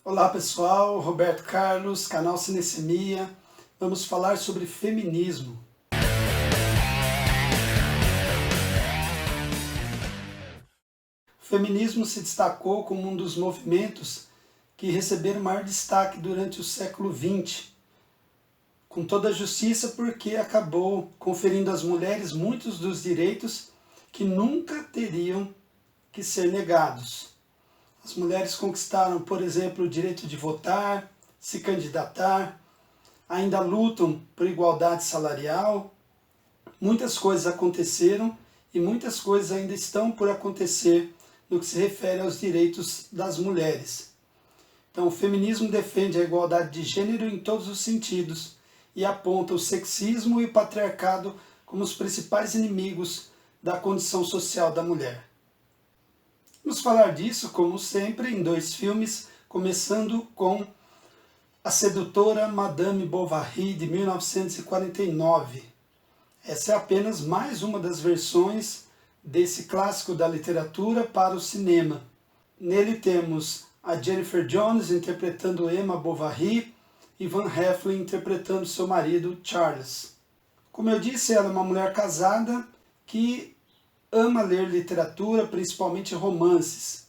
Olá pessoal, Roberto Carlos, canal Cinessemia. Vamos falar sobre feminismo. O feminismo se destacou como um dos movimentos que receberam maior destaque durante o século XX, com toda a justiça, porque acabou conferindo às mulheres muitos dos direitos que nunca teriam que ser negados. As mulheres conquistaram, por exemplo, o direito de votar, se candidatar, ainda lutam por igualdade salarial. Muitas coisas aconteceram e muitas coisas ainda estão por acontecer no que se refere aos direitos das mulheres. Então, o feminismo defende a igualdade de gênero em todos os sentidos e aponta o sexismo e o patriarcado como os principais inimigos da condição social da mulher. Vamos falar disso, como sempre, em dois filmes, começando com A Sedutora Madame Bovary, de 1949. Essa é apenas mais uma das versões desse clássico da literatura para o cinema. Nele temos a Jennifer Jones interpretando Emma Bovary e Van Heflin interpretando seu marido Charles. Como eu disse, ela é uma mulher casada que ama ler literatura, principalmente romances,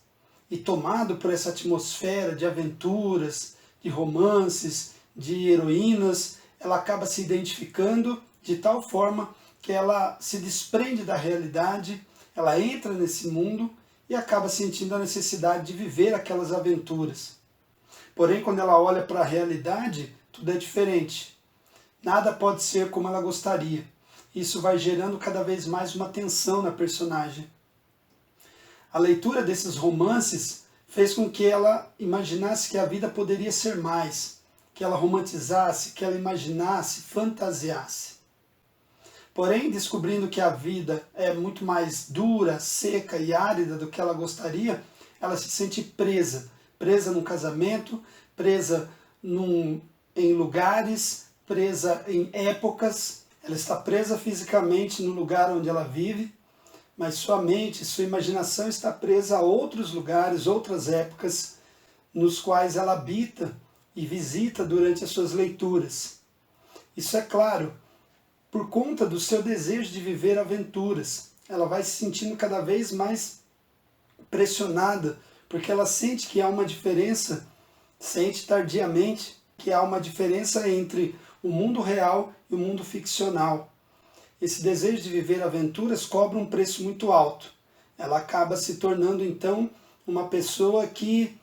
e tomado por essa atmosfera de aventuras, de romances, de heroínas, ela acaba se identificando de tal forma que ela se desprende da realidade, ela entra nesse mundo e acaba sentindo a necessidade de viver aquelas aventuras. Porém, quando ela olha para a realidade, tudo é diferente. Nada pode ser como ela gostaria. Isso vai gerando cada vez mais uma tensão na personagem. A leitura desses romances fez com que ela imaginasse que a vida poderia ser mais, que ela romantizasse, que ela imaginasse, fantasiasse. Porém, descobrindo que a vida é muito mais dura, seca e árida do que ela gostaria, ela se sente presa. Presa num casamento, presa em lugares, presa em épocas. Ela está presa fisicamente no lugar onde ela vive, mas sua mente, sua imaginação está presa a outros lugares, outras épocas, nos quais ela habita e visita durante as suas leituras. Isso é claro, por conta do seu desejo de viver aventuras. Ela vai se sentindo cada vez mais pressionada, porque ela sente que há uma diferença, sente tardiamente que há uma diferença entre o mundo real e o mundo ficcional. Esse desejo de viver aventuras cobra um preço muito alto. Ela acaba se tornando, então, uma pessoa que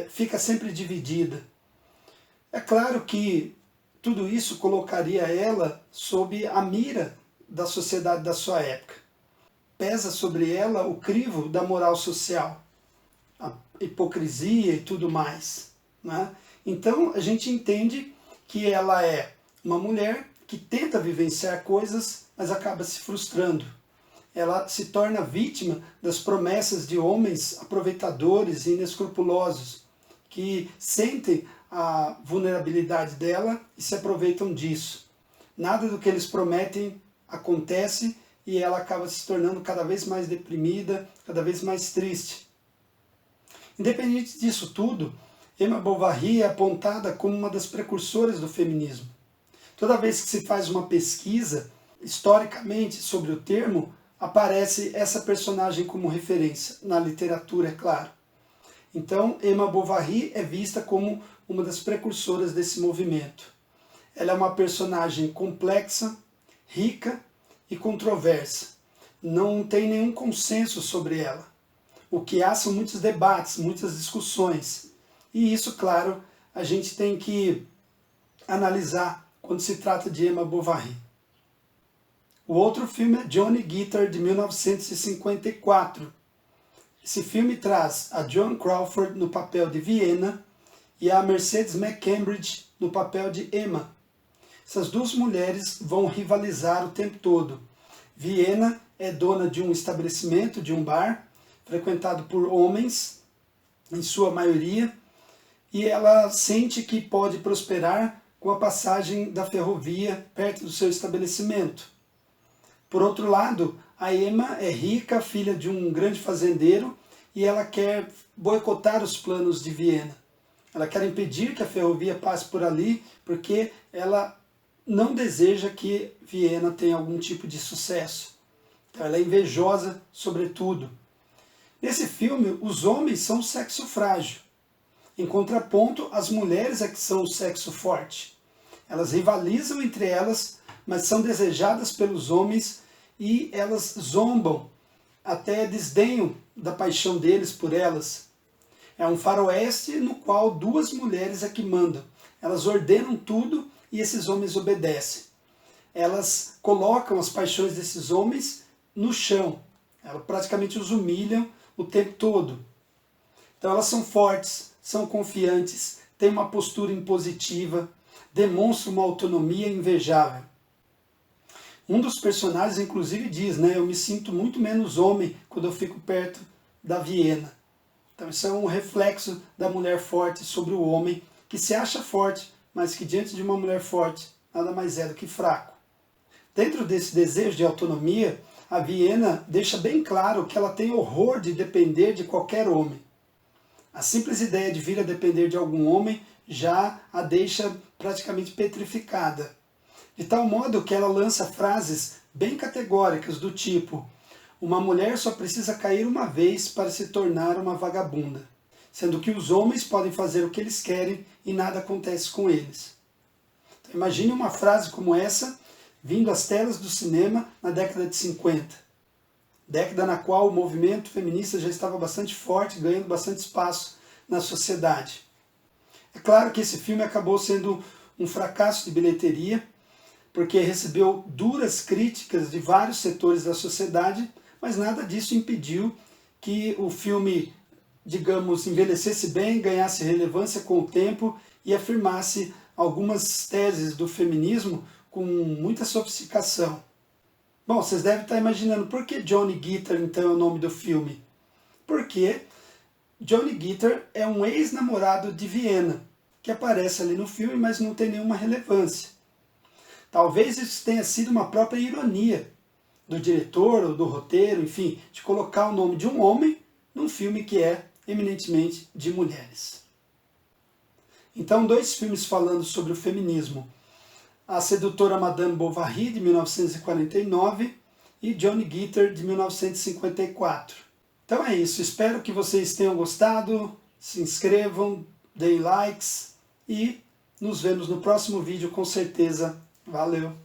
fica sempre dividida. É claro que tudo isso colocaria ela sob a mira da sociedade da sua época. Pesa sobre ela o crivo da moral social, a hipocrisia e tudo mais, né? Então, a gente entende que ela é uma mulher que tenta vivenciar coisas, mas acaba se frustrando. Ela se torna vítima das promessas de homens aproveitadores e inescrupulosos, que sentem a vulnerabilidade dela e se aproveitam disso. Nada do que eles prometem acontece e ela acaba se tornando cada vez mais deprimida, cada vez mais triste. Independente disso tudo, Emma Bovary é apontada como uma das precursoras do feminismo. Toda vez que se faz uma pesquisa, historicamente, sobre o termo, aparece essa personagem como referência, na literatura, é claro. Então, Emma Bovary é vista como uma das precursoras desse movimento. Ela é uma personagem complexa, rica e controversa. Não tem nenhum consenso sobre ela. O que há são muitos debates, muitas discussões. E isso, claro, a gente tem que analisar quando se trata de Emma Bovary. O outro filme é Johnny Guitar, de 1954. Esse filme traz a Joan Crawford no papel de Viena e a Mercedes McCambridge no papel de Emma. Essas duas mulheres vão rivalizar o tempo todo. Viena é dona de um estabelecimento, de um bar, frequentado por homens, em sua maioria, e ela sente que pode prosperar com a passagem da ferrovia perto do seu estabelecimento. Por outro lado, a Emma é rica, filha de um grande fazendeiro, e ela quer boicotar os planos de Viena. Ela quer impedir que a ferrovia passe por ali, porque ela não deseja que Viena tenha algum tipo de sucesso. Então ela é invejosa, sobretudo. Nesse filme, os homens são o sexo frágil. Em contraponto, as mulheres é que são o sexo forte. Elas rivalizam entre elas, mas são desejadas pelos homens e elas zombam, até desdenham da paixão deles por elas. É um faroeste no qual duas mulheres é que mandam. Elas ordenam tudo e esses homens obedecem. Elas colocam as paixões desses homens no chão. Elas praticamente os humilham o tempo todo. Então elas são fortes, são confiantes, têm uma postura impositiva, demonstram uma autonomia invejável. Um dos personagens, inclusive, diz, né, eu me sinto muito menos homem quando eu fico perto da Viena. Então isso é um reflexo da mulher forte sobre o homem, que se acha forte, mas que diante de uma mulher forte, nada mais é do que fraco. Dentro desse desejo de autonomia, a Viena deixa bem claro que ela tem horror de depender de qualquer homem. A simples ideia de vir a depender de algum homem já a deixa praticamente petrificada. De tal modo que ela lança frases bem categóricas do tipo: uma mulher só precisa cair uma vez para se tornar uma vagabunda, sendo que os homens podem fazer o que eles querem e nada acontece com eles. Então, imagine uma frase como essa vindo às telas do cinema na década de 50. Década na qual o movimento feminista já estava bastante forte, ganhando bastante espaço na sociedade. É claro que esse filme acabou sendo um fracasso de bilheteria, porque recebeu duras críticas de vários setores da sociedade, mas nada disso impediu que o filme, digamos, envelhecesse bem, ganhasse relevância com o tempo e afirmasse algumas teses do feminismo com muita sofisticação. Bom, vocês devem estar imaginando por que Johnny Guitar então é o nome do filme. Porque Johnny Guitar é um ex-namorado de Viena, que aparece ali no filme, mas não tem nenhuma relevância. Talvez isso tenha sido uma própria ironia do diretor ou do roteiro, enfim, de colocar o nome de um homem num filme que é eminentemente de mulheres. Então, dois filmes falando sobre o feminismo. A Sedutora Madame Bovary, de 1949, e Johnny Guitar, de 1954. Então é isso, espero que vocês tenham gostado, se inscrevam, deem likes e nos vemos no próximo vídeo com certeza. Valeu!